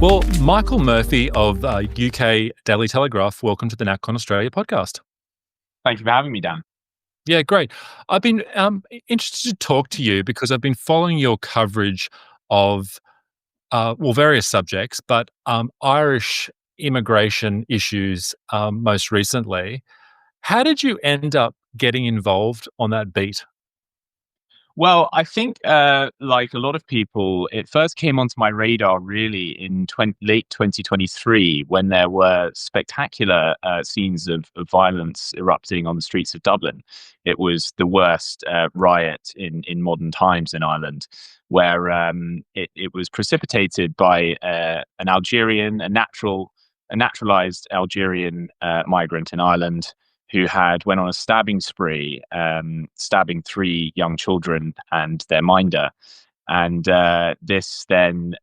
Well, Michael Murphy of UK Daily Telegraph, welcome to the NACON Australia podcast. Thank you for having me, Dan. Yeah, great. I've been interested to talk to you because I've been following your coverage of, various subjects, but Irish immigration issues most recently. How did you end up getting involved on that beat? Well, I think, like a lot of people, it first came onto my radar really in late 2023 when there were spectacular scenes of violence erupting on the streets of Dublin. It was the worst riot in modern times in Ireland, where it was precipitated by a naturalized Algerian migrant in Ireland who had went on a stabbing spree, stabbing three young children and their minder. And this then,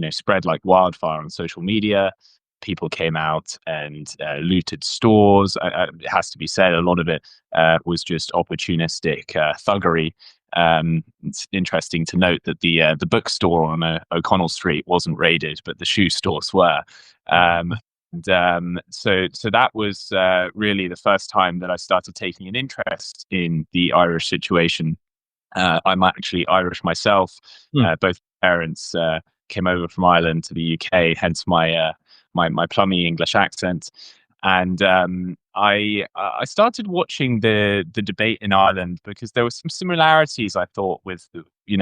spread like wildfire on social media. People came out and looted stores. It has to be said, a lot of it was just opportunistic thuggery. It's interesting to note that the bookstore on O'Connell Street wasn't raided, but the shoe stores were. So that was really the first time that I started taking an interest in the Irish situation. I'm actually Irish myself. Both parents came over from Ireland to the UK, hence my plummy English accent. And I started watching the debate in Ireland because there were some similarities I thought with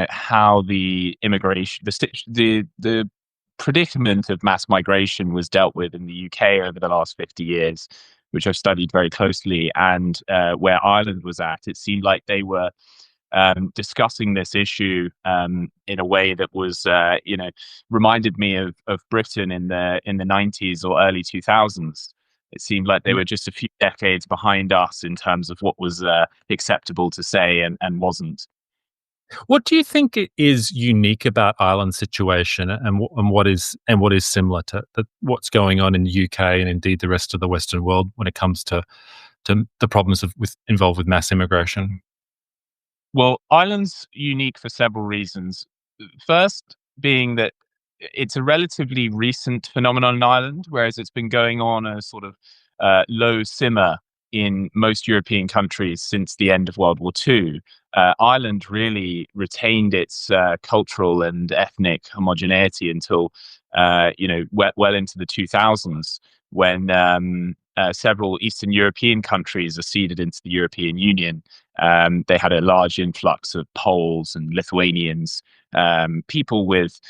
how the immigration the predicament of mass migration was dealt with in the UK over the last 50 years, which I've studied very closely, and where Ireland was at. It seemed like they were discussing this issue in a way that was, reminded me of Britain in the 90s or early 2000s. It seemed like they were just a few decades behind us in terms of what was acceptable to say and wasn't. What do you think is unique about Ireland's situation, and what is similar to what's going on in the UK and indeed the rest of the Western world when it comes to the problems involved with mass immigration? Well, Ireland's unique for several reasons. First, being that it's a relatively recent phenomenon in Ireland, whereas it's been going on a sort of low simmer in most European countries since the end of World War II. Ireland really retained its cultural and ethnic homogeneity until well into the 2000s, when several Eastern European countries acceded into the European Union. They had a large influx of Poles and Lithuanians, people with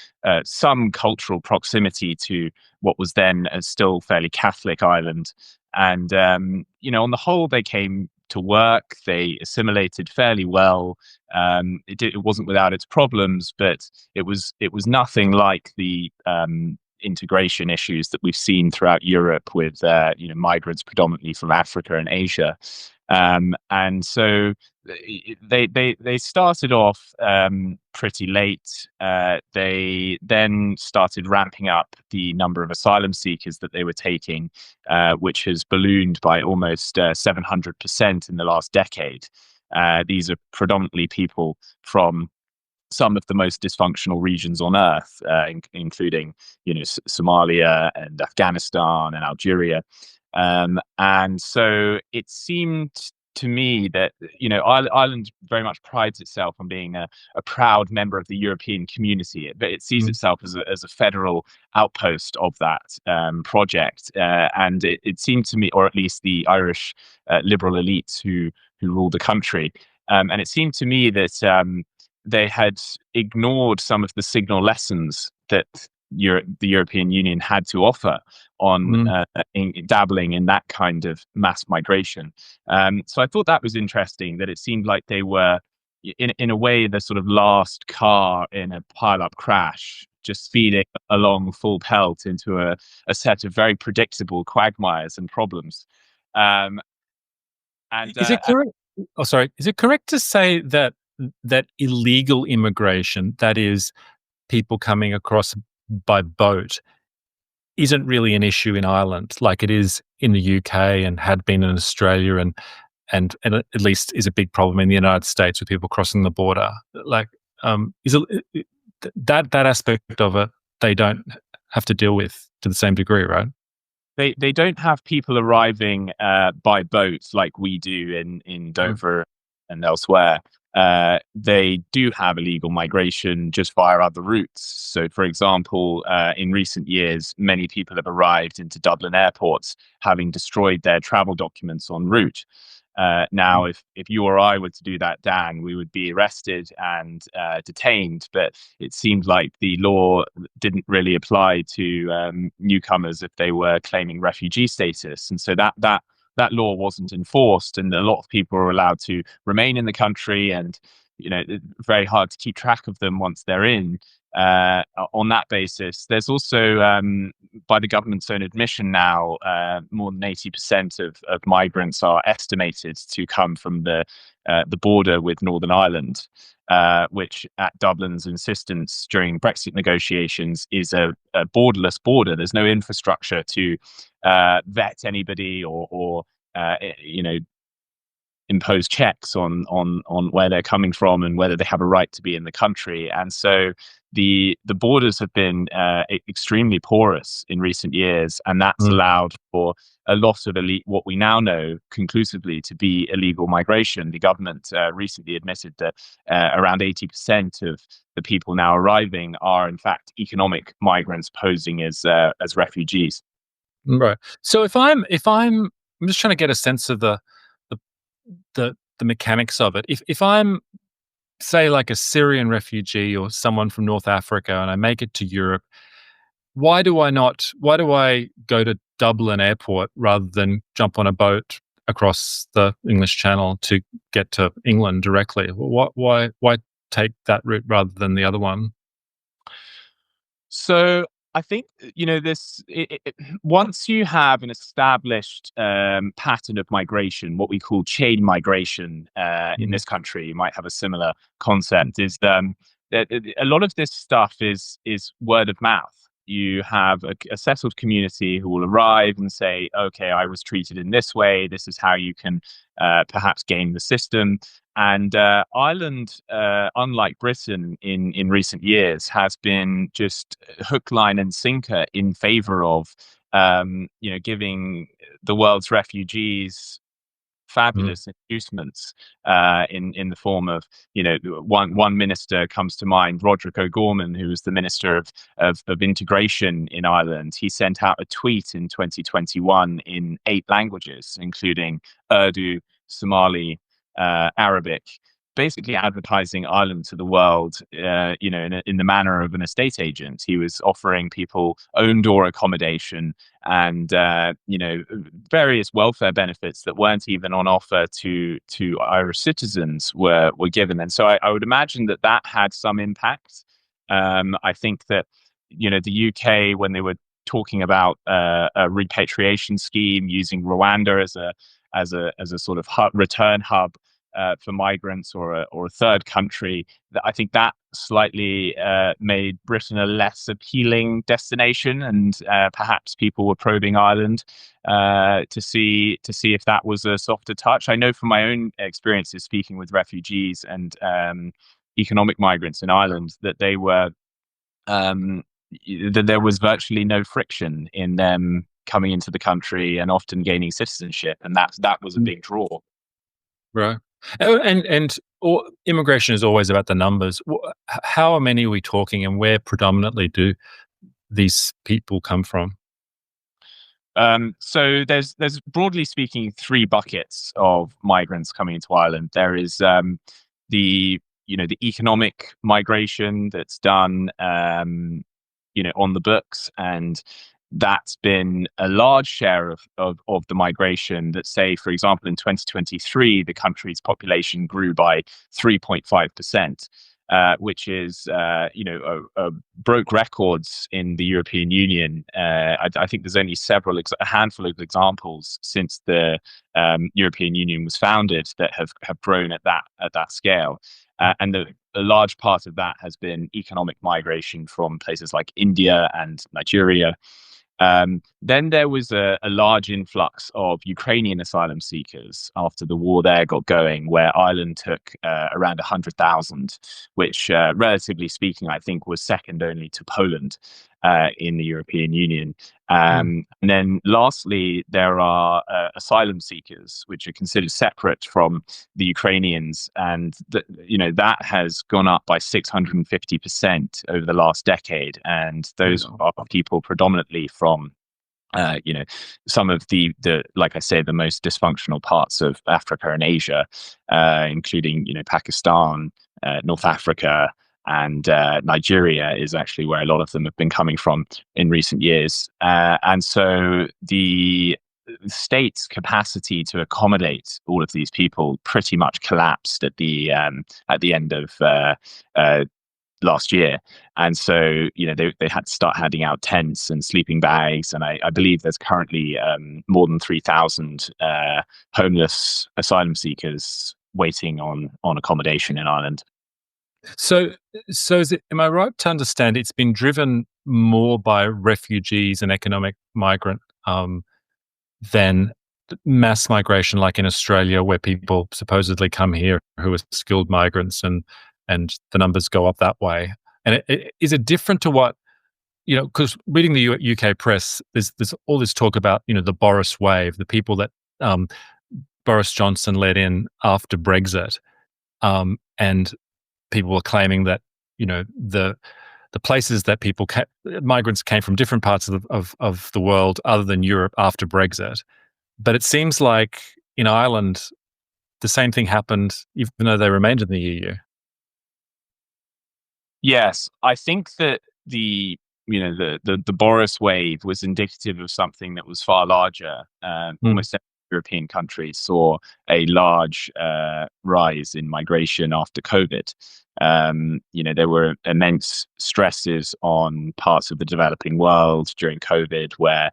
some cultural proximity to what was then a still fairly Catholic Ireland. And, on the whole, they came to work, they assimilated fairly well. It wasn't without its problems, but it was nothing like the integration issues that we've seen throughout Europe with migrants predominantly from Africa and Asia. And so they started off pretty late. They then started ramping up the number of asylum seekers that they were taking, which has ballooned by almost 700% in the last decade. These are predominantly people from some of the most dysfunctional regions on earth, including Somalia and Afghanistan and Algeria. And so it seemed to me that Ireland very much prides itself on being a proud member of the European community, but it sees itself as a federal outpost of that project. And it seemed to me, or at least the Irish liberal elites who rule the country, and it seemed to me that they had ignored some of the signal lessons that the European Union had to offer on dabbling in that kind of mass migration. So I thought that was interesting, that it seemed like they were, in a way, the sort of last car in a pile-up crash, just speeding along full pelt into a set of very predictable quagmires and problems. Is it correct? Oh, sorry. Is it correct to say that illegal immigration, that is, people coming across by boat, isn't really an issue in Ireland like it is in the UK and had been in Australia, and at least is a big problem in the United States with people crossing the border? Like, is it that aspect of it, they don't have to deal with to the same degree, right? They don't have people arriving by boat like we do in Mm. Dover and elsewhere. They do have illegal migration just via other routes. So, for example, in recent years, many people have arrived into Dublin airports having destroyed their travel documents en route. Now, Mm. if you or I were to do that, Dan, we would be arrested and detained. But it seemed like the law didn't really apply to newcomers if they were claiming refugee status, and so that law wasn't enforced, and a lot of people were allowed to remain in the country, and it's very hard to keep track of them once they're in. On that basis, there's also, by the government's own admission now, more than 80% of migrants are estimated to come from the border with Northern Ireland, which, at Dublin's insistence during Brexit negotiations, is a borderless border. There's no infrastructure to vet anybody or uh, you know impose checks on where they're coming from and whether they have a right to be in the country. And so the borders have been extremely porous in recent years, and that's Mm. allowed for a lot of what we now know conclusively to be illegal migration. The government recently admitted that around 80% of the people now arriving are in fact economic migrants posing as refugees. Right. So I'm just trying to get a sense of the the mechanics of it. If I'm, say, like a Syrian refugee or someone from North Africa and I make it to Europe, why do I go to Dublin airport rather than jump on a boat across the English Channel to get to England directly? Why take that route rather than the other one? So I think this. Once you have an established pattern of migration, what we call chain migration in Mm. this country, you might have a similar concept. Is that a lot of this stuff is word of mouth. You have a settled community who will arrive and say, "Okay, I was treated in this way. This is how you can perhaps game the system." And Ireland, unlike Britain in recent years, has been just hook, line, and sinker in favour of giving the world's refugees Mm. fabulous inducements in the form of, one minister comes to mind, Roderick O'Gorman, who was the minister of integration in Ireland. He sent out a tweet in 2021 in 8 languages, including Urdu, Somali, Arabic, basically advertising Ireland to the world, in the manner of an estate agent. He was offering people own door accommodation and various welfare benefits that weren't even on offer to Irish citizens were given. And so I would imagine that had some impact. I think that the UK, when they were talking about a repatriation scheme using Rwanda as a sort of return hub for migrants, or a third country, I think that slightly made Britain a less appealing destination, and perhaps people were probing Ireland to see if that was a softer touch. I know from my own experiences speaking with refugees and economic migrants in Ireland that they were um, that there was virtually no friction in them coming into the country and often gaining citizenship, and that was a Mm. big draw. Right. Oh, and immigration is always about the numbers. How many are we talking, and where predominantly do these people come from? So there's broadly speaking 3 buckets of migrants coming into Ireland. There is the the economic migration that's done on the books, and that's been a large share of the migration that, say, for example, in 2023, the country's population grew by 3.5%, which is, broke records in the European Union. I think there's only a handful of examples since the European Union was founded that have grown at that scale. And a large part of that has been economic migration from places like India and Nigeria. Then there was a large influx of Ukrainian asylum seekers after the war there got going, where Ireland took around 100,000, which, relatively speaking, I think was second only to Poland. in the European Union. Mm. And then lastly, there are asylum seekers, which are considered separate from the Ukrainians, and that has gone up by 650% over the last decade. And those Wow. are people predominantly from some of the like I say, the most dysfunctional parts of Africa and Asia, including Pakistan, North Africa, and Nigeria is actually where a lot of them have been coming from in recent years. And so the state's capacity to accommodate all of these people pretty much collapsed at the end of uh, last year. And so, they had to start handing out tents and sleeping bags. And I believe there's currently more than 3,000 homeless asylum seekers waiting on accommodation in Ireland. So, am I right to understand it's been driven more by refugees and economic migrant than mass migration, like in Australia, where people supposedly come here who are skilled migrants, and the numbers go up that way? And is it different to what because reading the UK press, there's all this talk about the Boris wave, the people that um, Boris Johnson let in after Brexit, and people were claiming that the places that migrants came from different parts of the world other than Europe after Brexit. But it seems like in Ireland, the same thing happened, even though they remained in the EU. Yes, I think that the Boris wave was indicative of something that was far larger. Mm. Almost every European country saw a large rise in migration after COVID. There were immense stresses on parts of the developing world during COVID, where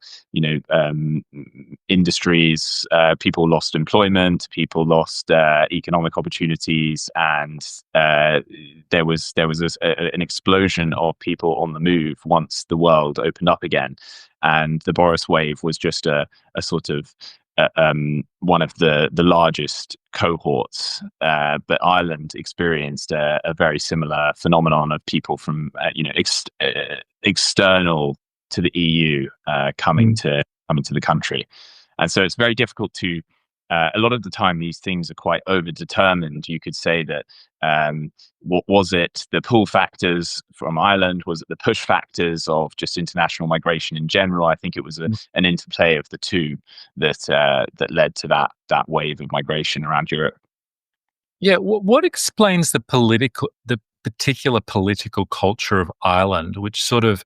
industries, people lost employment, people lost economic opportunities, and there was an explosion of people on the move once the world opened up again. And the Boris wave was just a sort of one of the largest cohorts, but Ireland experienced a very similar phenomenon of people from external to the EU Mm. coming to the country. And so it's very difficult to. A lot of the time, these things are quite overdetermined. You could say that what was it? The pull factors from Ireland? Was it the push factors of just international migration in general? I think it was an interplay of the two that led to that wave of migration around Europe. Yeah, what explains the particular political culture of Ireland, which sort of,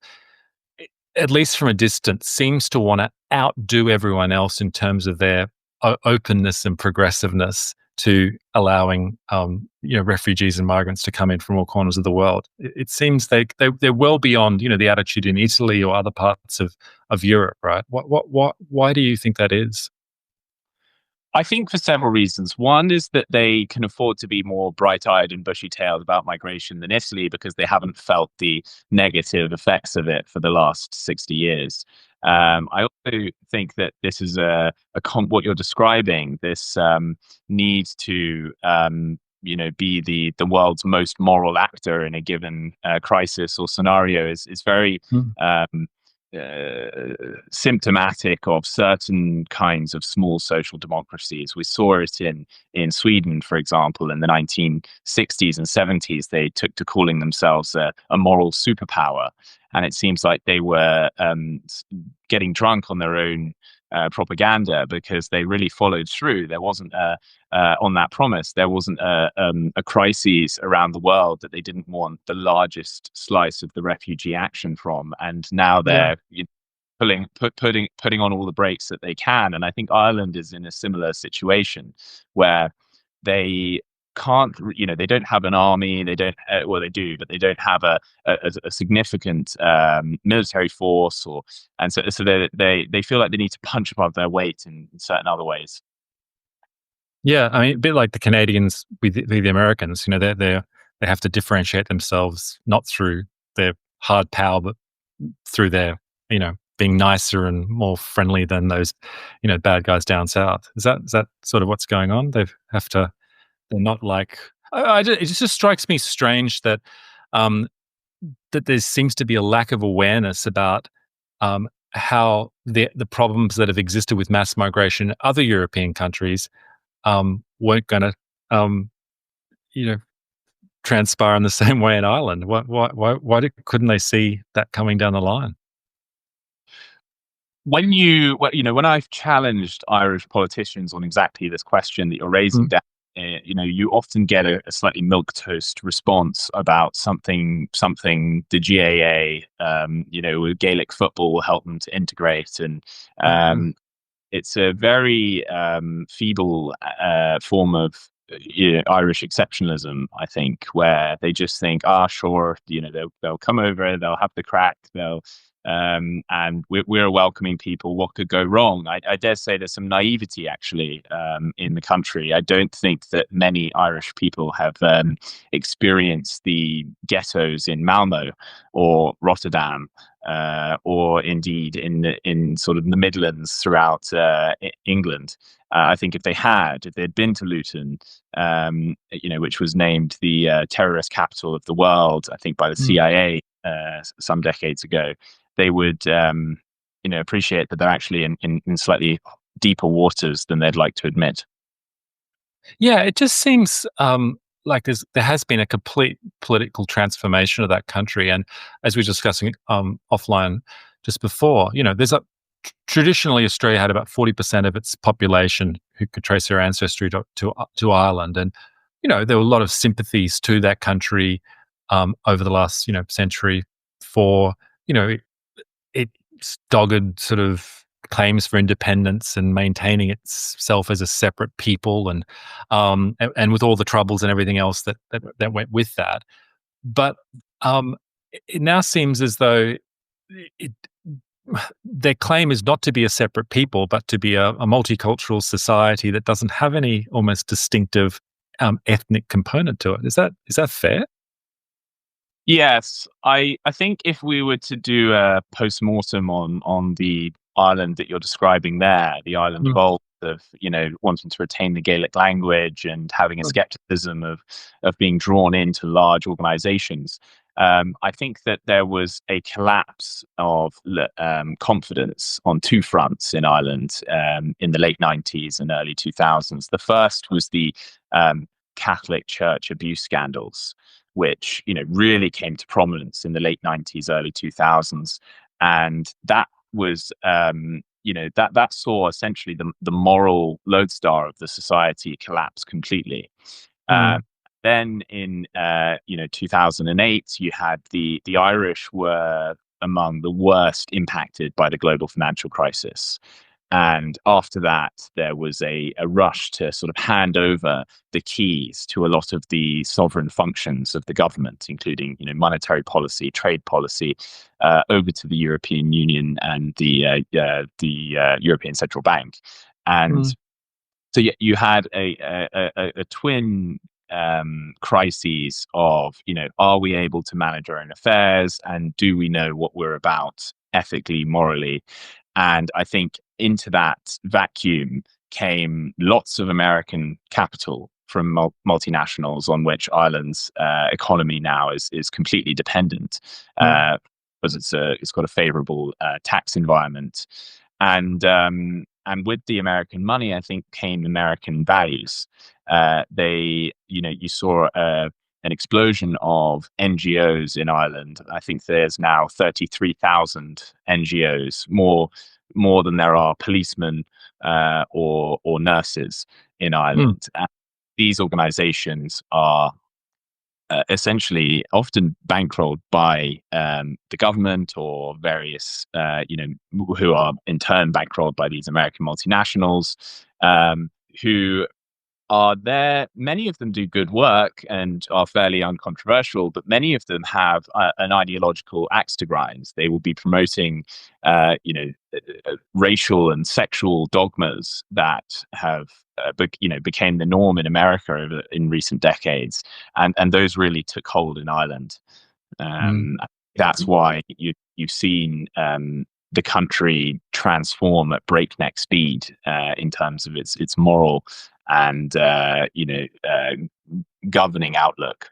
at least from a distance, seems to want to outdo everyone else in terms of their openness and progressiveness to allowing refugees and migrants to come in from all corners of the world. It seems they're well beyond the attitude in Italy or other parts of Europe, right? Why do you think that is? I think for several reasons. One is that they can afford to be more bright eyed and bushy tailed about migration than Italy because they haven't felt the negative effects of it for the last 60 years. I also think that this is what you're describing, this need to be the world's most moral actor in a given crisis or scenario is very Mm. um, symptomatic of certain kinds of small social democracies. We saw it in Sweden, for example, in the 1960s and 70s. They took to calling themselves a moral superpower, and it seems like they were getting drunk on their own propaganda because they really followed through. There wasn't on that promise. There wasn't a crisis around the world that they didn't want the largest slice of the refugee action from, and now Yeah. they're putting on all the brakes that they can. And I think Ireland is in a similar situation where they can't, they don't have an army. They don't, well, they do, but they don't have a significant military force, and so they feel like they need to punch above their weight in certain other ways. Yeah, I mean, a bit like the Canadians with the Americans. They have to differentiate themselves not through their hard power, but through their being nicer and more friendly than those bad guys down south. Is that sort of what's going on? They have to. They're not like. It just strikes me strange that um, that there seems to be a lack of awareness about how the problems that have existed with mass migration in other European countries weren't going to, um, you know, transpire in the same way in Ireland. Couldn't they see that coming down the line? When I've challenged Irish politicians on exactly this question that you're raising, Mm, Dan, you often get a slightly milquetoast response about something the GAA, Gaelic football will help them to integrate, and mm, um, it's a very feeble form of Irish exceptionalism, I think, where they just think, ah, sure, they'll come over, they'll have the crack, and we're welcoming people. What could go wrong? I dare say there's some naivety actually in the country. I don't think that many Irish people have experienced the ghettos in Malmo or Rotterdam or indeed in sort of the Midlands throughout England. I think if they'd been to Luton, which was named the terrorist capital of the world, I think by the mm. CIA some decades ago, they would, appreciate that they're actually in slightly deeper waters than they'd like to admit. Yeah, it just seems like there has been a complete political transformation of that country, and as we were discussing offline just before, there's a traditionally Australia had about 40% of its population who could trace their ancestry to Ireland, and there were a lot of sympathies to that country over the last century for you know its dogged sort of claims for independence and maintaining itself as a separate people, and with all the troubles and everything else that went with that. But it now seems as though it, their claim is not to be a separate people, but to be a multicultural society that doesn't have any almost distinctive ethnic component to it. Is that fair? Yes, I think if we were to do a post-mortem on the island that you're describing there, the island of Mm, Ulster, of wanting to retain the Gaelic language and having a mm, skepticism of being drawn into large organisations, I think that there was a collapse of confidence on two fronts in Ireland in the late 90s and early 2000s. The first was the Catholic Church abuse scandals, which really came to prominence in the late 90s, early 2000s, and that was that saw essentially the moral lodestar of the society collapse completely. Uh, mm, then in 2008, you had the Irish were among the worst impacted by the global financial crisis. And after that, there was a rush to sort of hand over the keys to a lot of the sovereign functions of the government, including monetary policy, trade policy, over to the European Union and the European Central Bank. And mm, so you had a twin crises of are we able to manage our own affairs, and do we know what we're about ethically, morally? And I think into that vacuum came lots of American capital from multinationals on which Ireland's economy now is completely dependent, mm, uh, because it's got a favorable tax environment. And with the American money, I think came American values. You saw an explosion of NGOs in Ireland. I think there's now 33,000 NGOs, more than there are policemen or nurses in mm, Ireland. And these organizations are essentially often bankrolled by the government or various, who are in turn bankrolled by these American multinationals, who are there. Many of them do good work and are fairly uncontroversial, but many of them have an ideological axe to grind. They will be promoting, racial and sexual dogmas that have, became the norm in America in recent decades, and those really took hold in Ireland. mm. That's why you've seen the country transform at breakneck speed in terms of its moral and governing outlook.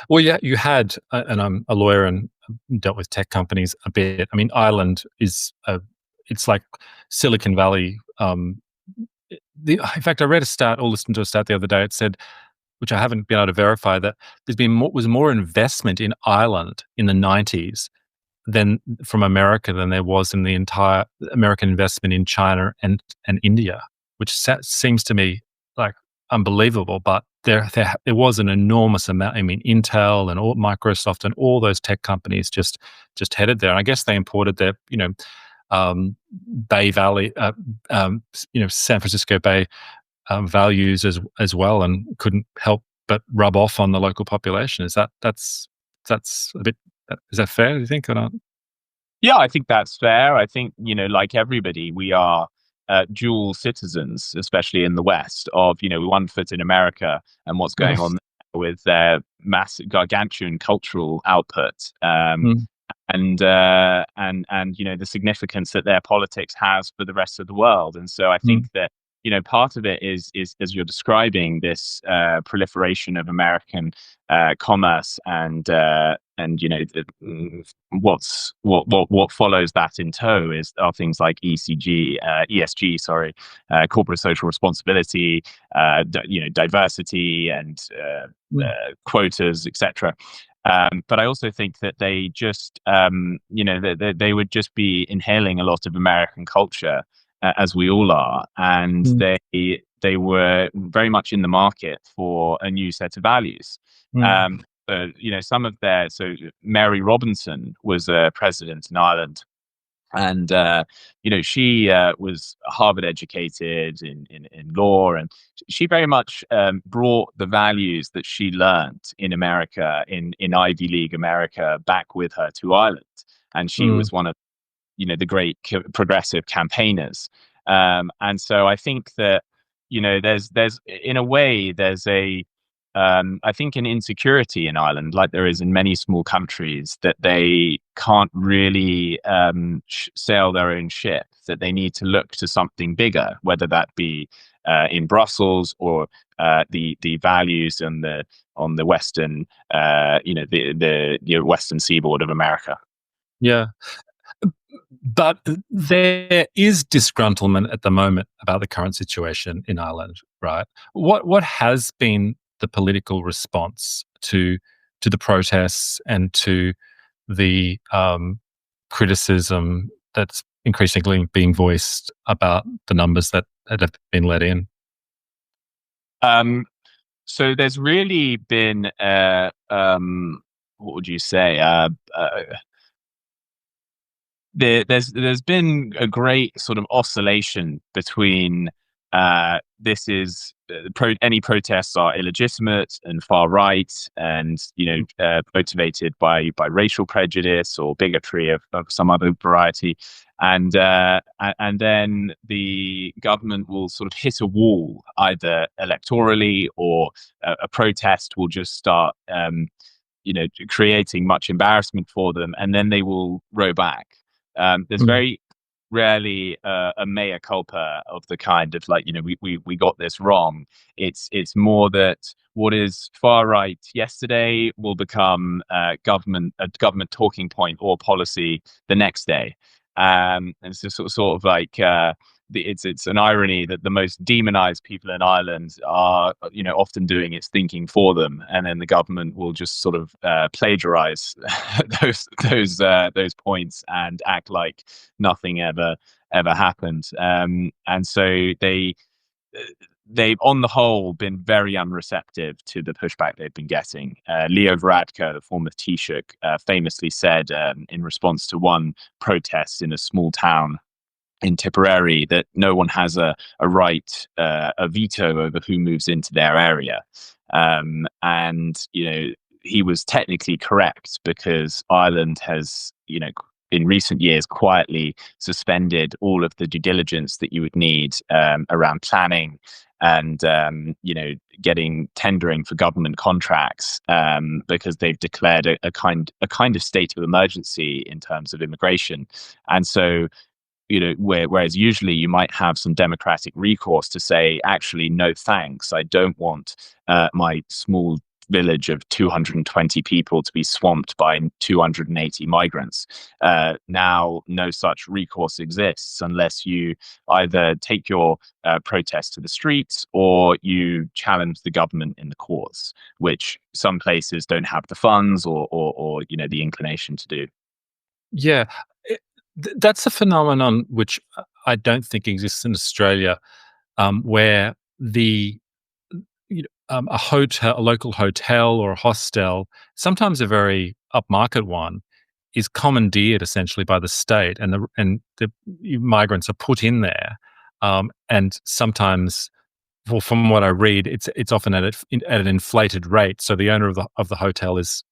Well, yeah, you had, and I'm a lawyer and dealt with tech companies a bit. I mean, Ireland is it's like Silicon Valley. In fact, I read a stat or listened to a stat the other day. It said, which I haven't been able to verify, that was more investment in Ireland in the '90s than from America than there was in the entire American investment in China and India, which seems to me like unbelievable. But there was an enormous amount. I mean, Intel and all Microsoft and all those tech companies just headed there. And I guess they imported their Bay Valley, San Francisco Bay values as well, and couldn't help but rub off on the local population. That's a bit. Is that fair? Do you think or not? Yeah, I think that's fair. I think, like everybody, we are dual citizens, especially in the West, of, one foot in America and what's going on there with their massive, gargantuan cultural output. Mm, And the significance that their politics has for the rest of the world. And so I mm, think that part of it is as you're describing this proliferation of American commerce and what follows that in tow are things like ESG, sorry, corporate social responsibility, diversity and mm, quotas, etc. But I also think that they just, they would just be inhaling a lot of American culture, as we all are, and mm, they were very much in the market for a new set of values. mm, Um, some of so Mary Robinson was a president in Ireland, and she was Harvard educated in law, and she very much brought the values that she learned in America, in Ivy League America, back with her to Ireland. And she mm. was one of the great progressive campaigners. And so I think that there's in a way there's a I think an insecurity in Ireland, like there is in many small countries, that they can't really sail their own ship, that they need to look to something bigger, whether that be in Brussels or the values on the western the western seaboard of America. Yeah. But there is disgruntlement at the moment about the current situation in Ireland, right? What has been the political response to the protests and to the criticism that's increasingly being voiced about the numbers that have been let in? Um, so there's really been what would you say? There's been a great sort of oscillation between this is any protests are illegitimate and far right, and motivated by racial prejudice or bigotry of some other variety, and then the government will sort of hit a wall, either electorally, or a protest will just start creating much embarrassment for them, and then they will row back. There's Mm, very rarely a mea culpa of the kind of, like, we got this wrong. It's more that what is far right yesterday will become a government talking point or policy the next day. And it's just sort of like it's an irony that the most demonized people in Ireland are often doing its thinking for them, and then the government will just sort of plagiarize those points and act like nothing ever happened. And so they've on the whole been very unreceptive to the pushback they've been getting. Leo Varadkar, the former Taoiseach, famously said in response to one protest in a small town in Tipperary that no one has a right, a veto over who moves into their area. And he was technically correct, because Ireland has, in recent years, quietly suspended all of the due diligence that you would need around planning and getting tendering for government contracts, because they've declared a kind of state of emergency in terms of immigration. And so whereas usually you might have some democratic recourse to say, actually, no thanks, I don't want my small village of 220 people to be swamped by 280 migrants. Now, no such recourse exists unless you either take your protest to the streets or you challenge the government in the courts, which some places don't have the funds or the inclination to do. Yeah, it, that's a phenomenon which I don't think exists in Australia, where the a hotel, a local hotel or a hostel, sometimes a very upmarket one, is commandeered essentially by the state, and the migrants are put in there, and sometimes, well, from what I read, it's often at an inflated rate. So the owner of the hotel is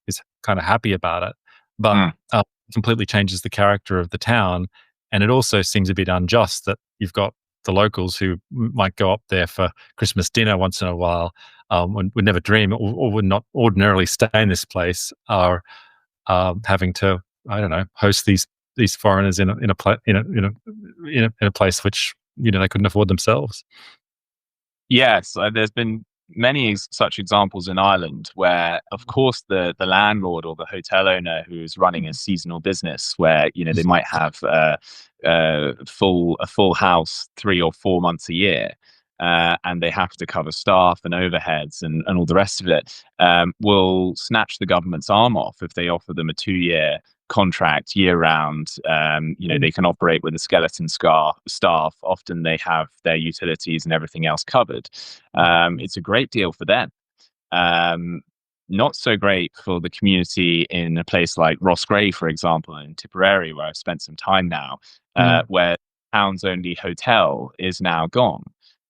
kind of happy about it, but Mm. completely changes the character of the town. And it also seems a bit unjust that you've got the locals who might go up there for Christmas dinner once in a while, would never dream or would not ordinarily stay in this place, are having to, I don't know, host these foreigners in a place which they couldn't afford themselves. Yes, there's been many such examples in Ireland where, of course, the landlord or the hotel owner who's running a seasonal business, where they might have a full house 3 or 4 months a year, and they have to cover staff and overheads and all the rest of it, will snatch the government's arm off if they offer them a 2-year contract year round. They can operate with a skeleton staff. Often they have their utilities and everything else covered. It's a great deal for them. Um, Not so great for the community in a place like Roscrea, for example, in Tipperary, where I've spent some time now, Mm. where town's only hotel is now gone.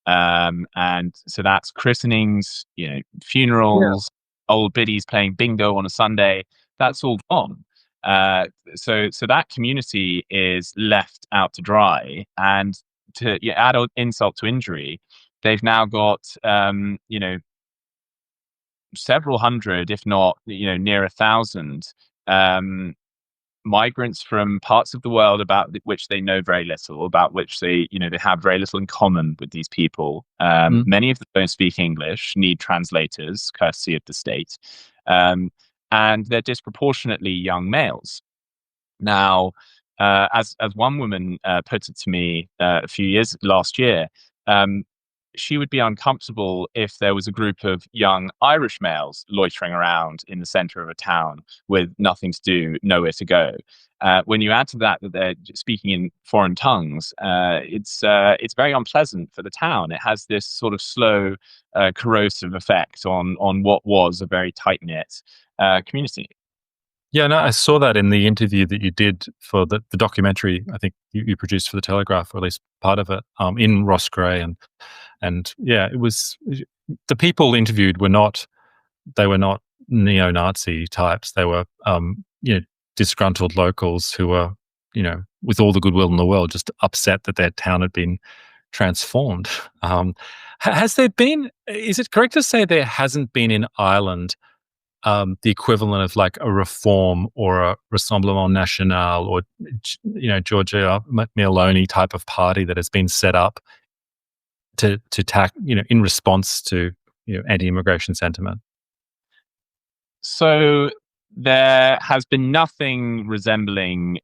And so that's christenings, Yeah. funerals, old biddies playing bingo on a Sunday. That's all gone. So that community is left out to dry, and to add insult to injury, they've now got several hundred, if not near 1,000, um, migrants from parts of the world about which they know very little, about which they have very little in common with these people. Mm. Many of them don't speak English, need translators, courtesy of the state, um, and they're disproportionately young males. Now, as one woman put it to me a few years last year, um, she would be uncomfortable if there was a group of young Irish males loitering around in the centre of a town with nothing to do, nowhere to go. When you add to that they're speaking in foreign tongues, it's very unpleasant for the town. It has this sort of slow, corrosive effect on what was a very tight knit community. Yeah, no, I saw that in the interview that you did for the documentary. I think you produced for the Telegraph, or at least part of it, in Roscrea, and yeah, it was the people interviewed were not neo-Nazi types. They were disgruntled locals who were with all the goodwill in the world, just upset that their town had been transformed. Has there been? Is it correct to say there hasn't been in Ireland the equivalent of like a Reform or a Rassemblement National or Georgia Meloni type of party that has been set up to tack in response to anti-immigration sentiment? So there has been nothing resembling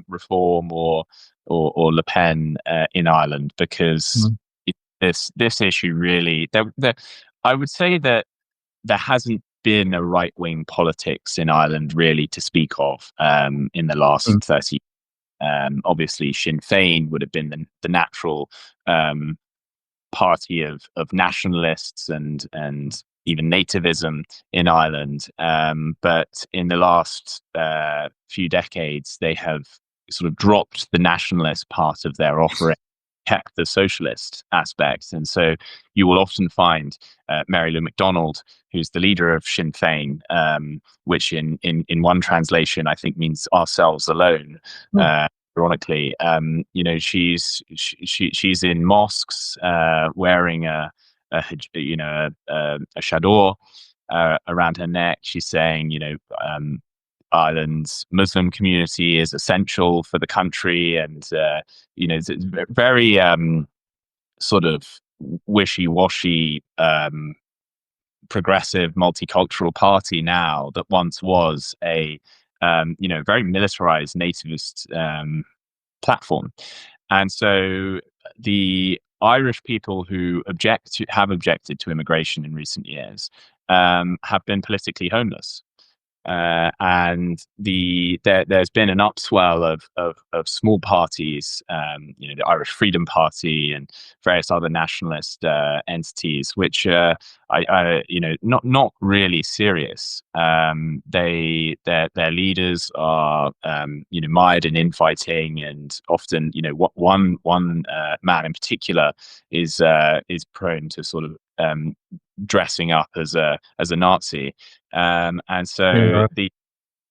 Reform or Le Pen in Ireland, because Mm. this issue really, I would say that there hasn't been a right wing politics in Ireland really to speak of in the Mm. last 30. Obviously, Sinn Féin would have been the natural um, party of nationalists and even nativism in Ireland. But in the last few decades, they have sort of dropped the nationalist part of their offering, kept the socialist aspect. And so you will often find Mary Lou McDonald, who's the leader of Sinn Féin, which in one translation I think means ourselves alone. Mm. Ironically, she's in mosques wearing a chador around her neck. She's saying, Ireland's Muslim community is essential for the country, and it's very sort of wishy-washy progressive multicultural party now that once was a very militarized nativist platform. And so the Irish people who have objected to immigration in recent years have been politically homeless. And there's been an upswell of small parties, the Irish Freedom Party and various other nationalist entities, which not really serious. Their leaders are mired in infighting, and often one man in particular is prone to sort of dressing up as a Nazi, and so Yeah.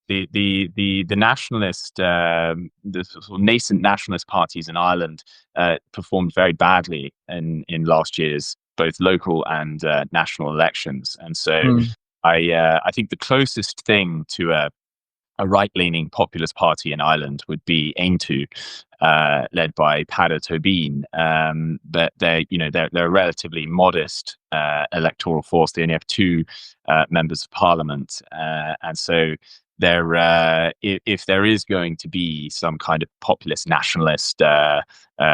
the nationalist, the sort of nascent nationalist parties in Ireland performed very badly in last year's both local and national elections, and so Mm. I think the closest thing to a right-leaning populist party in Ireland would be Aontú, led by Peadar Tóibín. But they're a relatively modest electoral force. They only have two members of parliament, and so if there is going to be some kind of populist nationalist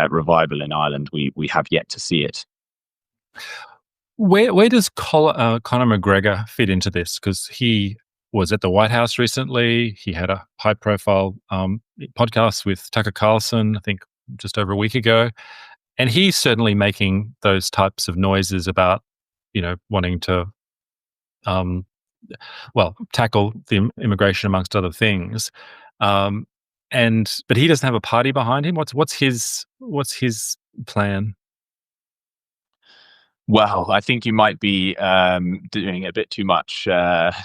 revival in Ireland, we have yet to see it. Where does Conor McGregor fit into this? Because he was at the White House recently. He had a high profile podcast with Tucker Carlson, I think just over a week ago. And he's certainly making those types of noises about, wanting to, um, tackle the immigration amongst other things. Um, but he doesn't have a party behind him. What's his plan? Well, I think you might be doing a bit too much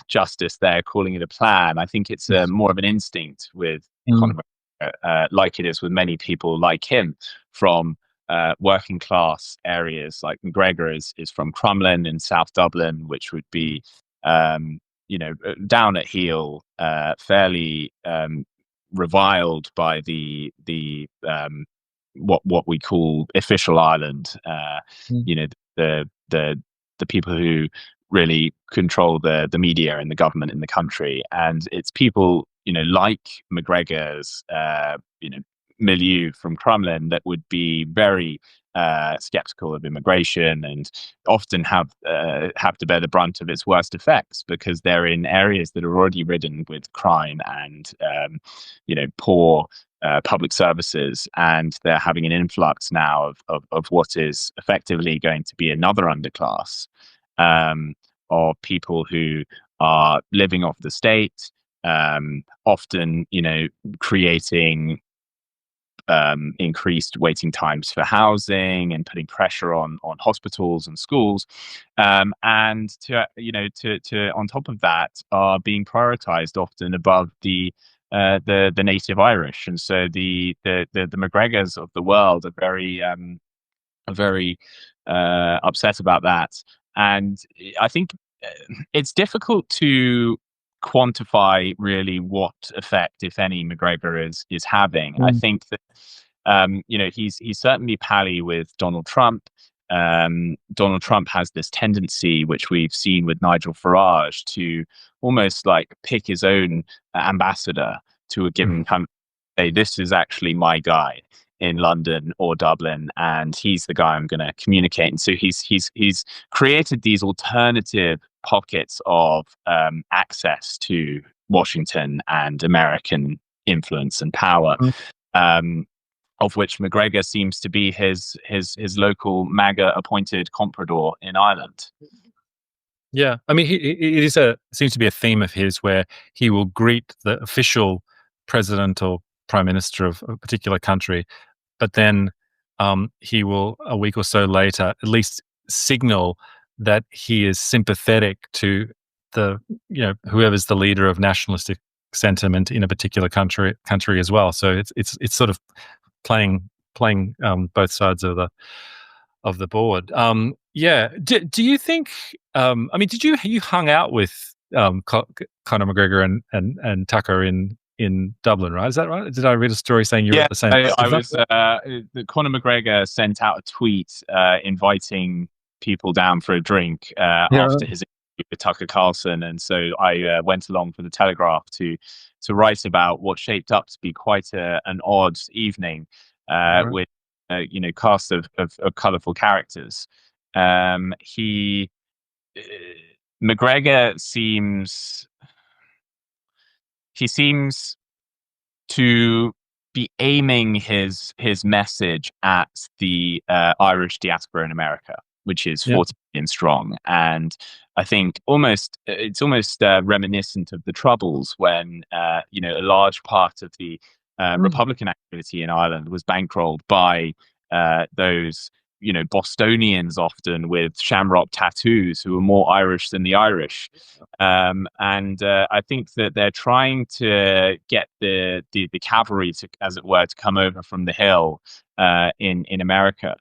justice there, calling it a plan. I think it's more of an instinct with Mm. Conor McGregor, like it is with many people like him from working class areas. Like McGregor is from Crumlin in South Dublin, which would be, down at heel, fairly reviled by the what we call official Ireland. Mm. You know, the the the people who really control the media and the government in the country, and it's people like McGregor's milieu from Crumlin that would be very skeptical of immigration and often have to bear the brunt of its worst effects because they're in areas that are already ridden with crime and poor public services, and they're having an influx now of what is effectively going to be another underclass um, of people who are living off the state, often creating increased waiting times for housing and putting pressure on hospitals and schools, and to on top of that are being prioritized often above the native Irish, and so the McGregors of the world are very upset about that, and I think it's difficult to quantify really what effect, if any, McGregor is having. I Mm. think that he's certainly pally with Donald Trump. Donald Trump has this tendency, which we've seen with Nigel Farage, to almost like pick his own ambassador to a given country. Say, this is actually my guy in London or Dublin, and he's the guy I'm going to communicate. And so he's created these alternative pockets of access to Washington and American influence and power, Mm. um, of which McGregor seems to be his local MAGA appointed comprador in Ireland. Yeah, I mean, it seems to be a theme of his where he will greet the official president or prime minister of a particular country, but then he will a week or so later at least signal that he is sympathetic to the whoever's the leader of nationalistic sentiment in a particular country as well. So it's sort of playing both sides of the board. Yeah. Do you think? I mean, you hung out with Conor McGregor and Tucker in Dublin, right? Is that right? Did I read a story saying you were Yeah, at the same I event? was. Conor McGregor sent out a tweet inviting people down for a drink Yeah. after his with Tucker Carlson, and so I went along for the Telegraph to write about what shaped up to be quite an odd evening Right. with cast of colourful characters. He McGregor seems to be aiming his message at the Irish diaspora in America, which is Yeah. 40 million strong. And I think it's almost reminiscent of the Troubles when a large part of the Mm. Republican activity in Ireland was bankrolled by those Bostonians, often with shamrock tattoos, who were more Irish than the Irish. And I think that they're trying to get the cavalry to, as it were, to come over from the hill in America.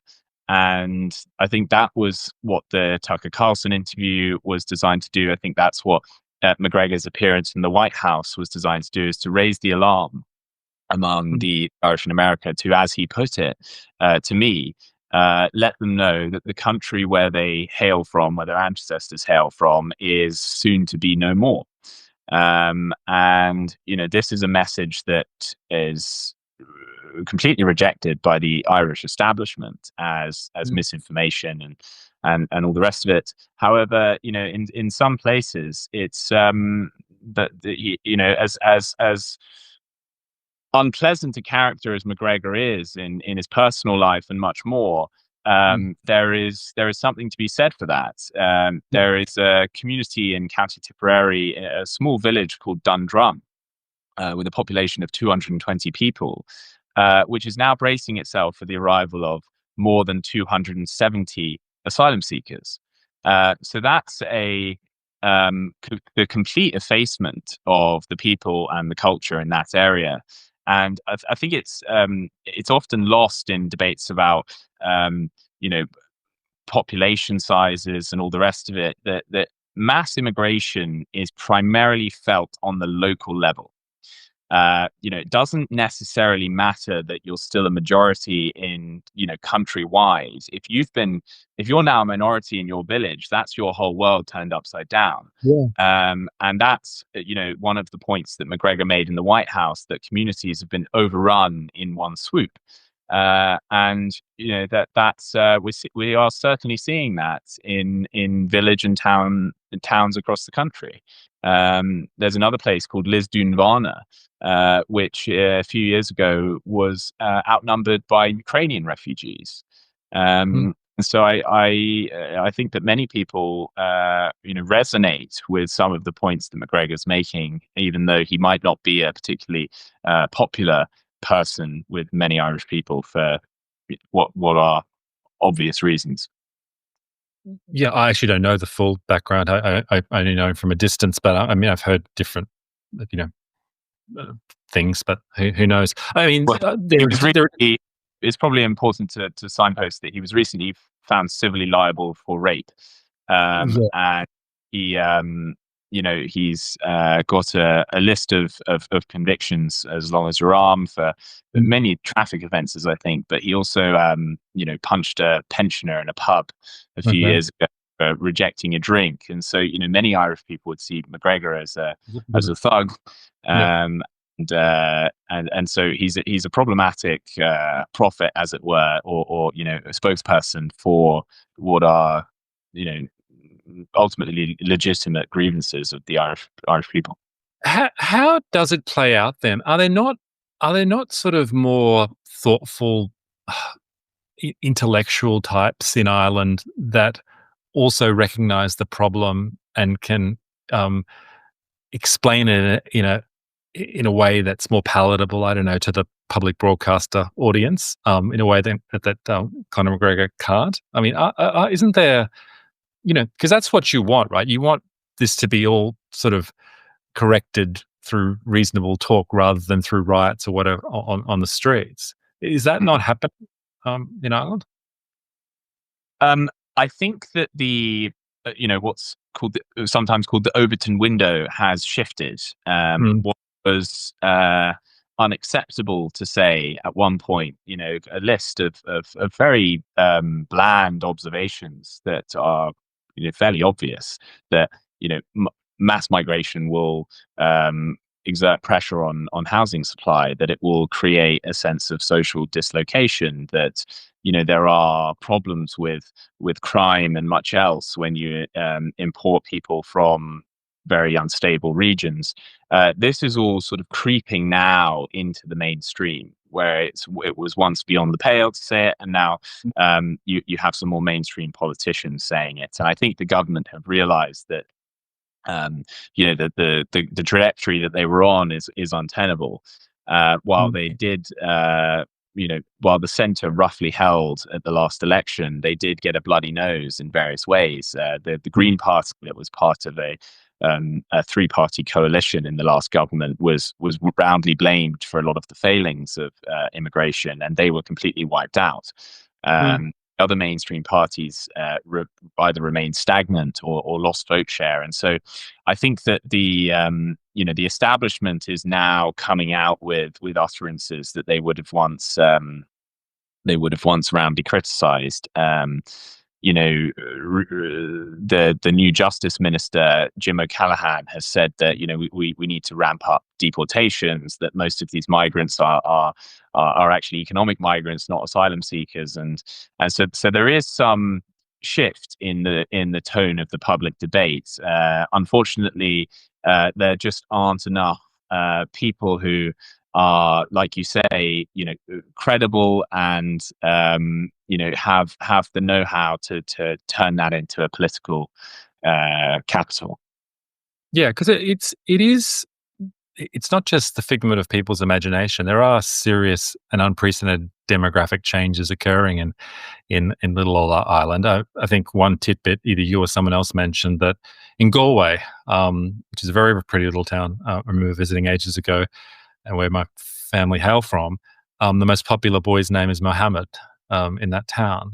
And I think that was what the Tucker Carlson interview was designed to do. I think that's what McGregor's appearance in the White House was designed to do, is to raise the alarm among Mm. the Irish in America, to, as he put it, to me, let them know that the country where they hail from, where their ancestors hail from, is soon to be no more. And this is a message that is completely rejected by the Irish establishment as Mm. misinformation and all the rest of it. However, in some places, it's as unpleasant a character as McGregor is in his personal life and much more, Mm. there is something to be said for that. Yeah. There is a community in County Tipperary, a small village called Dundrum, with a population of 220 people, which is now bracing itself for the arrival of more than 270 asylum seekers. So that's the complete effacement of the people and the culture in that area. And I think it's often lost in debates about you know population sizes and all the rest of it, that mass immigration is primarily felt on the local level. It doesn't necessarily matter that you're still a majority in, countrywide. If you're now a minority in your village, that's your whole world turned upside down. Yeah. And that's, one of the points that McGregor made in the White House, that communities have been overrun in one swoop. And we are certainly seeing that in village and towns across the country. There's another place called Lisdoonvarna, which a few years ago was outnumbered by Ukrainian refugees. Mm. So I think that many people resonate with some of the points that McGregor's making, even though he might not be a particularly popular person with many Irish people for what are obvious reasons. Yeah, I actually don't know the full background. I only know him from a distance, but I mean, I've heard different, you know, things, but who knows? I mean, Well, he there, was there, recently. It's probably important to signpost that he was recently found civilly liable for rape, yeah. and he's got a list of convictions as long as your arm for Mm. many traffic offences, I think. But he also, punched a pensioner in a pub a few Okay. years ago for rejecting a drink, and so many Irish people would see McGregor as a thug. Yeah. Um, and so he's a problematic prophet, as it were, or a spokesperson for what are ultimately legitimate grievances of the Irish people. How does it play out then? Are there not sort of more thoughtful, intellectual types in Ireland that also recognise the problem and can um, explain it in a way that's more palatable? I don't know, to the public broadcaster audience, in a way that Conor McGregor can't. I mean, isn't there? Because that's what you want, right? You want this to be all sort of corrected through reasonable talk rather than through riots or whatever on the streets. Is that not happening in Ireland? Um, I think that what's sometimes called the Overton window has shifted. Mm. What was unacceptable to say at one point, a list of very bland observations that are fairly obvious, that mass migration will exert pressure on housing supply, that it will create a sense of social dislocation, that there are problems with crime and much else when you import people from very unstable regions. This is all sort of creeping now into the mainstream, where it was once beyond the pale to say it, and now you have some more mainstream politicians saying it. And I think the government have realised that um, the trajectory that they were on is untenable. While Mm. they did, while the centre roughly held at the last election, they did get a bloody nose in various ways. The Green Party, that was part of a three-party coalition in the last government, was roundly blamed for a lot of the failings of immigration, and they were completely wiped out. Mm. Other mainstream parties either remained stagnant or lost vote share, and so I think that the establishment is now coming out with utterances that they would have once roundly criticised. The new Justice Minister Jim O'Callaghan has said that we need to ramp up deportations. That most of these migrants are actually economic migrants, not asylum seekers, and so there is some shift in the tone of the public debate. Unfortunately, there just aren't enough people who are, like you say, credible and have the know-how to turn that into a political capital. Yeah, because it's not just the figment of people's imagination. There are serious and unprecedented demographic changes occurring in little old Ireland. I think one tidbit, either you or someone else mentioned that in Galway, which is a very pretty little town, I remember visiting ages ago, and where my family hail from, the most popular boy's name is Mohammed in that town.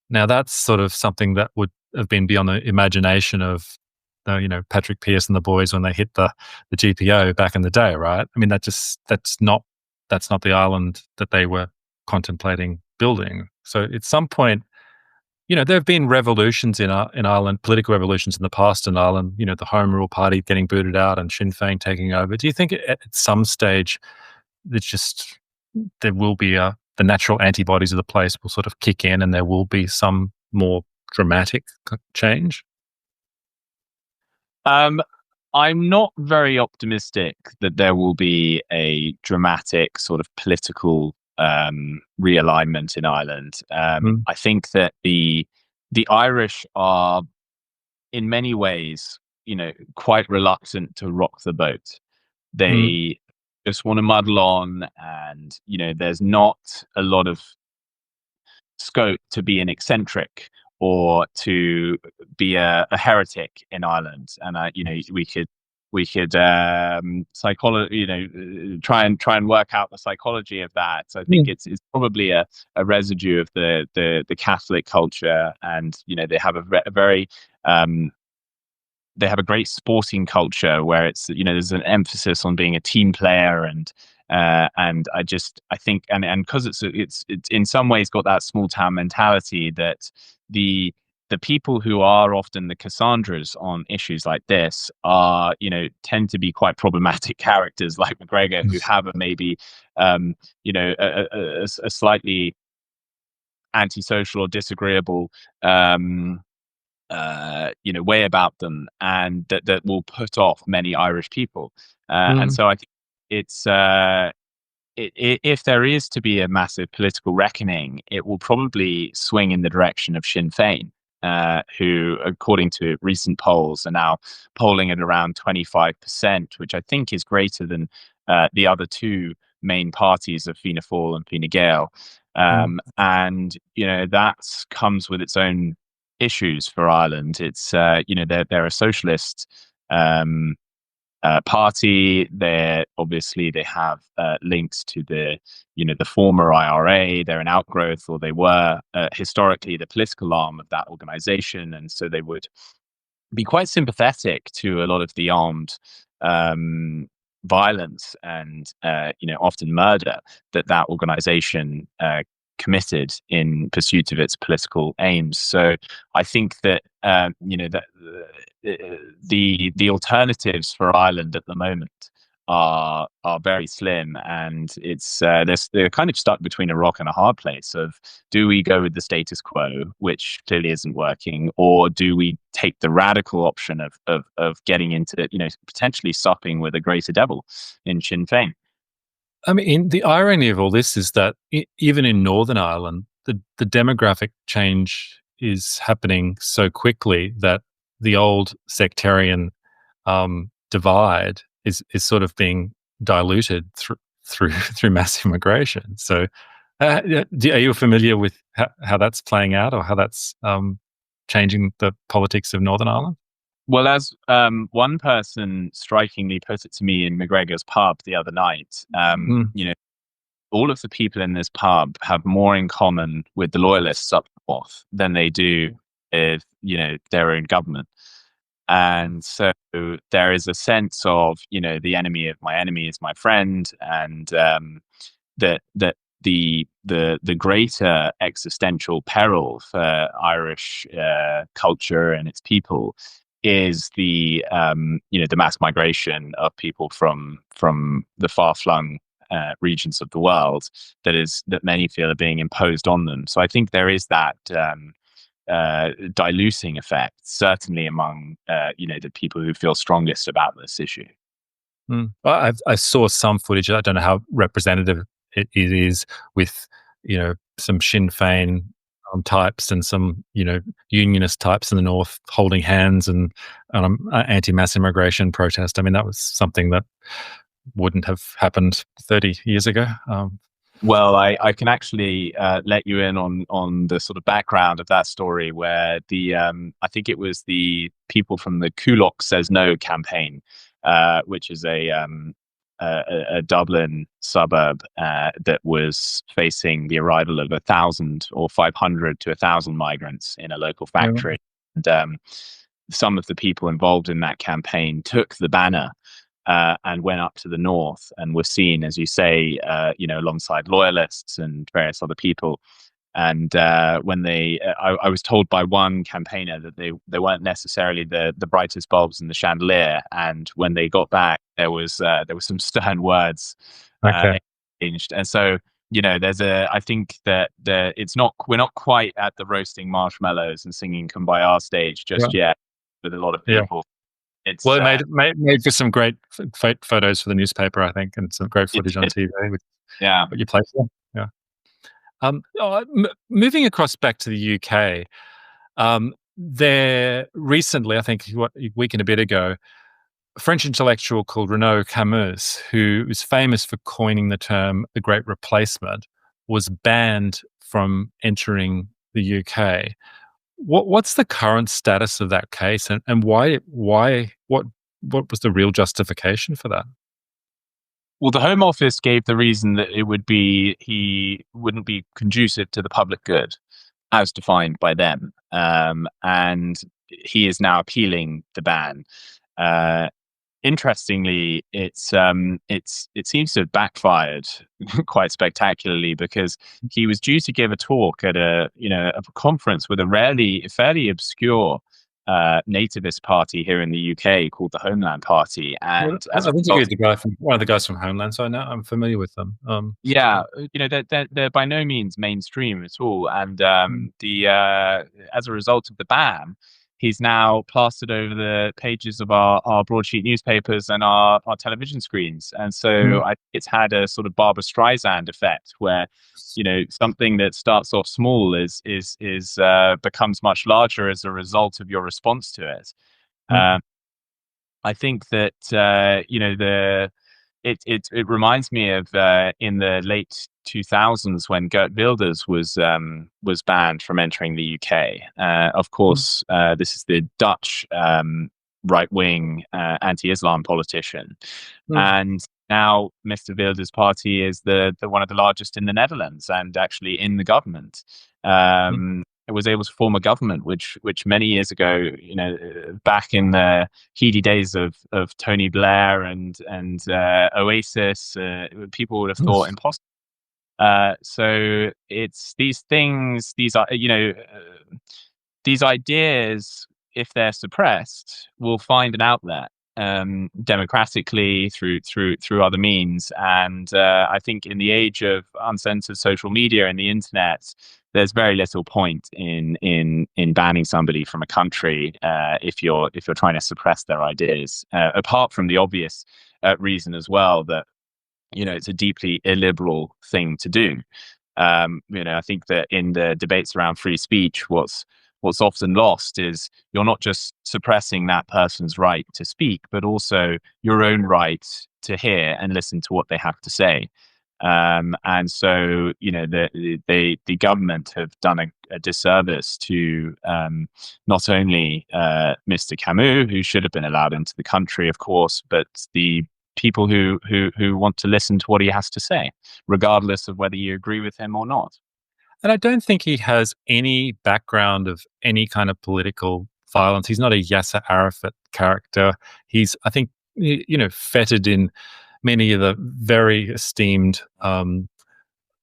Now, that's sort of something that would have been beyond the imagination of Patrick Pearce and the boys when they hit the GPO back in the day, right? I mean, that's not the island that they were contemplating building. So at some point, there have been revolutions in Ireland, political revolutions in the past in Ireland. The Home Rule Party getting booted out and Sinn Féin taking over. Do you think at some stage there will be the natural antibodies of the place will sort of kick in, and there will be some more dramatic change? I'm not very optimistic that there will be a dramatic sort of political realignment in Ireland. Mm. I think that the Irish are, in many ways, quite reluctant to rock the boat. Mm. They just want to muddle on, and there's not a lot of scope to be an eccentric or to be a heretic in Ireland. And we could psychology, try and work out the psychology of that. So I think Mm. it's probably a residue of the Catholic culture, and a very they have a great sporting culture where it's there's an emphasis on being a team player, and I think and because it's in some ways got that small town mentality, that the people who are often the Cassandras on issues like this are tend to be quite problematic characters like McGregor, who have a maybe a slightly antisocial or disagreeable way about them, and that will put off many Irish people. And Mm. so I think it's if there is to be a massive political reckoning, it will probably swing in the direction of Sinn Féin, who, according to recent polls, are now polling at around 25%, which I think is greater than the other two main parties of Fianna Fáil and Fine Gael. Mm. And that comes with its own issues for Ireland. It's they're a socialist party. They have links to the former IRA. They're an outgrowth, or they were historically the political arm of that organization, and so they would be quite sympathetic to a lot of the armed violence and often murder that organization committed in pursuit of its political aims. So I think that that the alternatives for Ireland at the moment are very slim, and they're kind of stuck between a rock and a hard place of, do we go with the status quo, which clearly isn't working, or do we take the radical option of getting into, potentially supping with a greater devil in Sinn Féin? I mean, the irony of all this is that even in Northern Ireland, the demographic change is happening so quickly that the old sectarian divide is sort of being diluted through mass immigration. So, are you familiar with how that's playing out, or how that's changing the politics of Northern Ireland? Well, as one person strikingly put it to me in McGregor's pub the other night, Mm, all of the people in this pub have more in common with the loyalists up north than they do with, their own government. And so there is a sense of, the enemy of my enemy is my friend, and that the greater existential peril for Irish culture and its people is the mass migration of people from the far flung regions of the world that many feel are being imposed on them. So I think there is that diluting effect, certainly among the people who feel strongest about this issue. I saw some footage. I don't know how representative it is, with some Sinn Féin types and some unionist types in the north holding hands and anti-mass immigration protest. I mean, that was something that wouldn't have happened 30 years ago. Well, I can actually let you in on the sort of background of that story, where I think it was the people from the Kulok Says No campaign, which is a Dublin suburb that was facing the arrival of 1,000 or 500 to 1,000 migrants in a local Yeah. factory. And some of the people involved in that campaign took the banner and went up to the north and were seen, as you say, alongside loyalists and various other people. And when I was told by one campaigner that they weren't necessarily the brightest bulbs in the chandelier. And when they got back, there was some stern words Okay. exchanged. And so, I think that we're not quite at the roasting marshmallows and singing "Kumbaya" stage Yeah. just yet with a lot of Yeah. people. It's Well, it made for some great photos for the newspaper, I think, and some great it, footage on it TV, with yeah. what you place there. Yeah. Moving across back to the UK, there recently, I think, a week and a bit ago, a French intellectual called Renaud Camus, who is famous for coining the term "the Great Replacement," was banned from entering the UK. What's the current status of that case, and what was the real justification for that? Well, the Home Office gave the reason that he wouldn't be conducive to the public good, as defined by them, and he is now appealing the ban. Uh, Interestingly, it seems to have backfired quite spectacularly, because he was due to give a talk at a conference with a fairly obscure nativist party here in the UK called the Homeland Party, Well, and as a I've result, interviewed one of the guys from Homeland, so I know I'm familiar with them. yeah, they're by no means mainstream at all, and Mm, the as a result of the ban, he's now plastered over the pages of our broadsheet newspapers and our television screens, and so mm, it's had a sort of Barbara Streisand effect, where something that starts off small is becomes much larger as a result of your response to it. mm, Um, I think that the it reminds me of in the late 2000s, when Geert Wilders was banned from entering the UK. Of mm, course, this is the Dutch right wing anti-Islam politician, mm, and now Mr. Wilders' party is the one of the largest in the Netherlands, and actually in the government. mm. It was able to form a government, which many years ago, back in the heady days of Tony Blair and Oasis, people would have thought impossible. So it's these things, these are, these ideas, if they're suppressed, will find an outlet democratically through other means. And I think in the age of uncensored social media and the internet, there's very little point in banning somebody from a country if you're trying to suppress their ideas. Apart from the obvious reason as well that it's a deeply illiberal thing to do. I think that in the debates around free speech, what's often lost is you're not just suppressing that person's right to speak, but also your own right to hear and listen to what they have to say. And so, the government have done a disservice to not only Mr. Camus, who should have been allowed into the country, of course, but the people who want to listen to what he has to say, regardless of whether you agree with him or not. And I don't think he has any background of any kind of political violence. He's not a Yasser Arafat character. He's, I think, feted in many of the very esteemed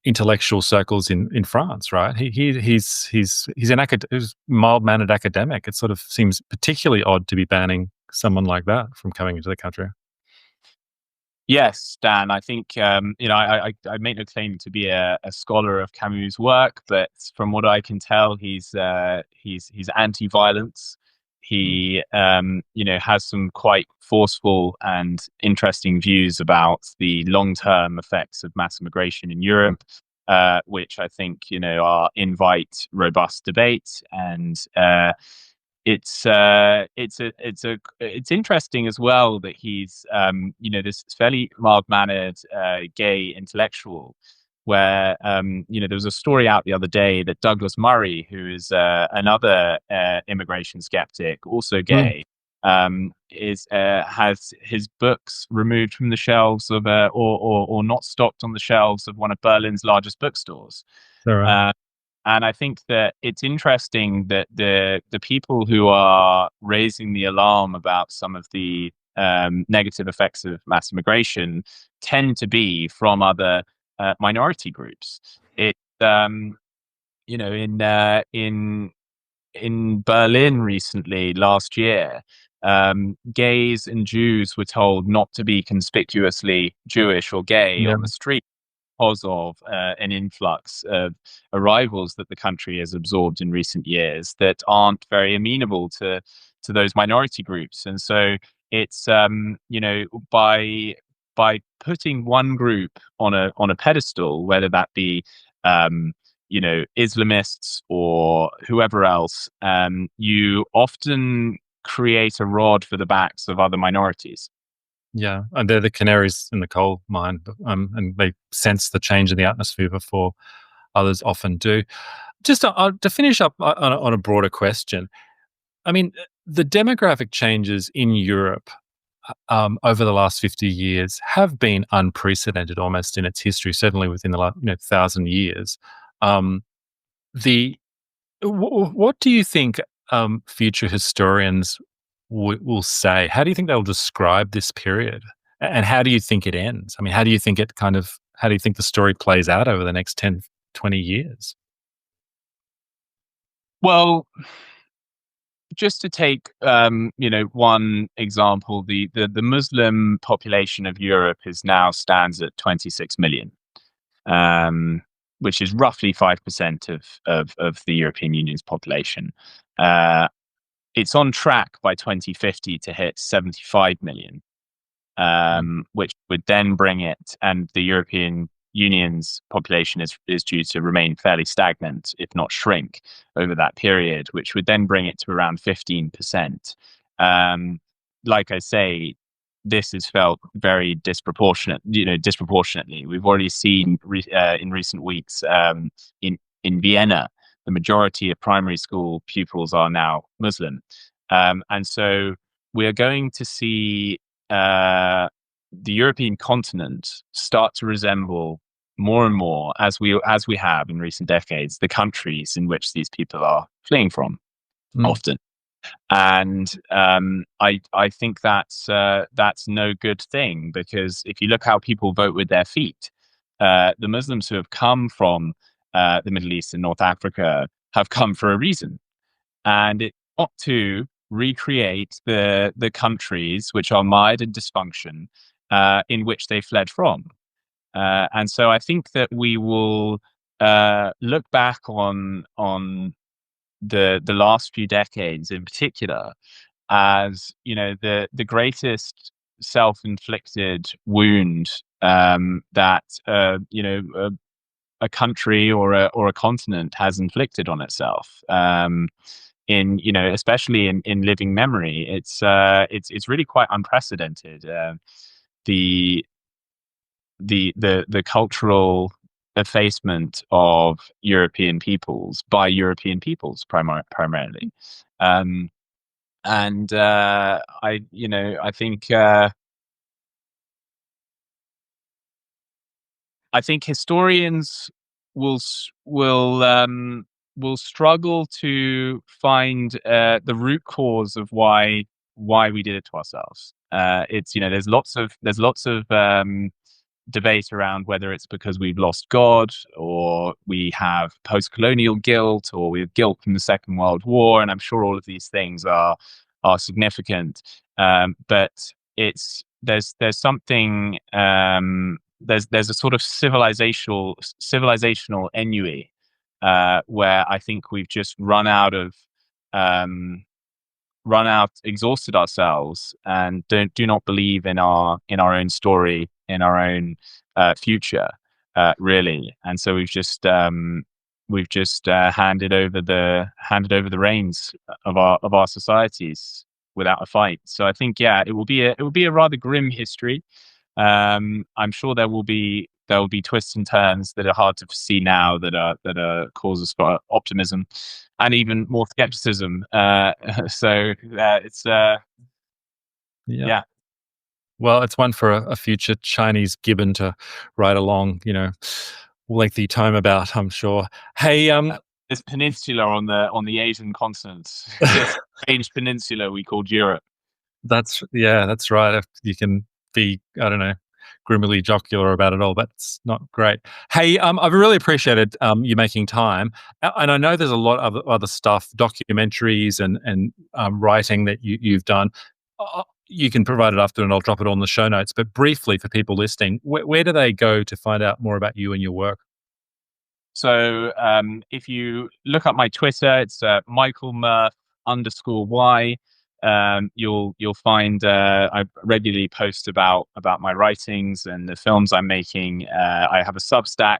intellectual circles in France. Right? He's he's mild mannered academic. It sort of seems particularly odd to be banning someone like that from coming into the country. Yes, Dan. I think I make no claim to be a scholar of Camus' work, but from what I can tell, he's anti-violence. He has some quite forceful and interesting views about the long-term effects of mass immigration in Europe, which I think invite robust debate. And it's interesting as well that he's this fairly mild-mannered gay intellectual, where there was a story out the other day that Douglas Murray, who is another immigration skeptic, also Mm. gay, is has his books removed from the shelves of or not stocked on the shelves of one of Berlin's largest bookstores. All right. Uh, and I think that it's interesting that the people who are raising the alarm about some of the negative effects of mass immigration tend to be from other minority groups. It you know in Berlin recently last year, gays and Jews were told not to be conspicuously Jewish or gay Yeah. on the street because of an influx of arrivals that the country has absorbed in recent years that aren't very amenable to those minority groups. And so it's by putting one group on a pedestal, whether that be Islamists or whoever else, you often create a rod for the backs of other minorities. Yeah, and they're the canaries in the coal mine, and they sense the change in the atmosphere before others often do. Just to finish up on a broader question, I mean, the demographic changes in Europe over the last 50 years have been unprecedented almost in its history, certainly within the last 1,000 years. Um, the what do you think future historians will say? How do you think they'll describe this period? And how do you think it ends? I mean, how do you think the story plays out over the next 10, 20 years? Well, just to take one example, the Muslim population of Europe is now stands at 26 million, um, which is roughly 5% of the European Union's population. Uh, it's on track by 2050 to hit 75 million, Mm. which would then bring it, and the European Union's population is due to remain fairly stagnant, if not shrink, over that period, which would then bring it to around 15%. Um, like I say, this is felt very disproportionately. We've already seen in recent weeks in Vienna, the majority of primary school pupils are now Muslim, and so we are going to see the European continent start to resemble more and more, as we have in recent decades, the countries in which these people are fleeing from Mm. often. And I think that's no good thing, because if you look how people vote with their feet, the Muslims who have come from the Middle East and North Africa have come for a reason, and it's not to recreate the countries which are mired in dysfunction in which they fled from. And so I think that we will look back on the last few decades in particular as, the greatest self-inflicted wound that a country or a continent has inflicted on itself. In especially in living memory, it's really quite unprecedented. The the cultural effacement of European peoples by European peoples primarily. Um, and I think historians will struggle to find the root cause of why we did it to ourselves. It's there's lots of debate around whether it's because we've lost God, or we have post-colonial guilt, or we have guilt from the Second World War, and I'm sure all of these things are significant. But there's something there's a sort of civilizational ennui where I think we've just um, exhausted ourselves, and do not believe in our own story, in our own future, really. And so we've just handed over the reins of our societies without a fight. So I think, yeah, it will be a rather grim history. I'm sure there will be twists and turns that are hard to see now, that are causes for optimism and even more skepticism. So it's Yeah. yeah. Well, it's one for a future Chinese gibbon to write a long, lengthy tome about, I'm sure. Hey, This peninsula on the Asian continent, this strange peninsula we called Europe. that's right. If you can be, I don't know, grimmily jocular about it all, that's not great. Hey, I've really appreciated you making time, and I know there's a lot of other stuff, documentaries and writing that you've done. You can provide it after, and I'll drop it on the show notes. But briefly, for people listening, where do they go to find out more about you and your work? So if you look up my Twitter, it's Michael Murph _Y. You'll find I regularly post about my writings and the films I'm making. I have a Substack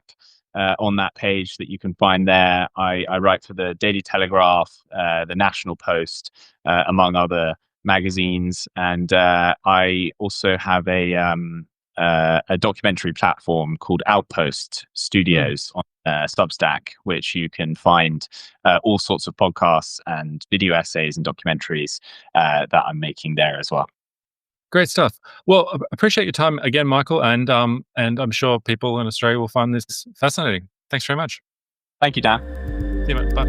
on that page that you can find there. I write for the Daily Telegraph, the National Post, among other magazines, and I also have a documentary platform called Outpost Studios on Substack, which you can find all sorts of podcasts and video essays and documentaries that I'm making there as well. Great stuff. Well, appreciate your time again, Michael, and I'm sure people in Australia will find this fascinating. Thanks very much. Thank you, Dan. See you, mate. Bye.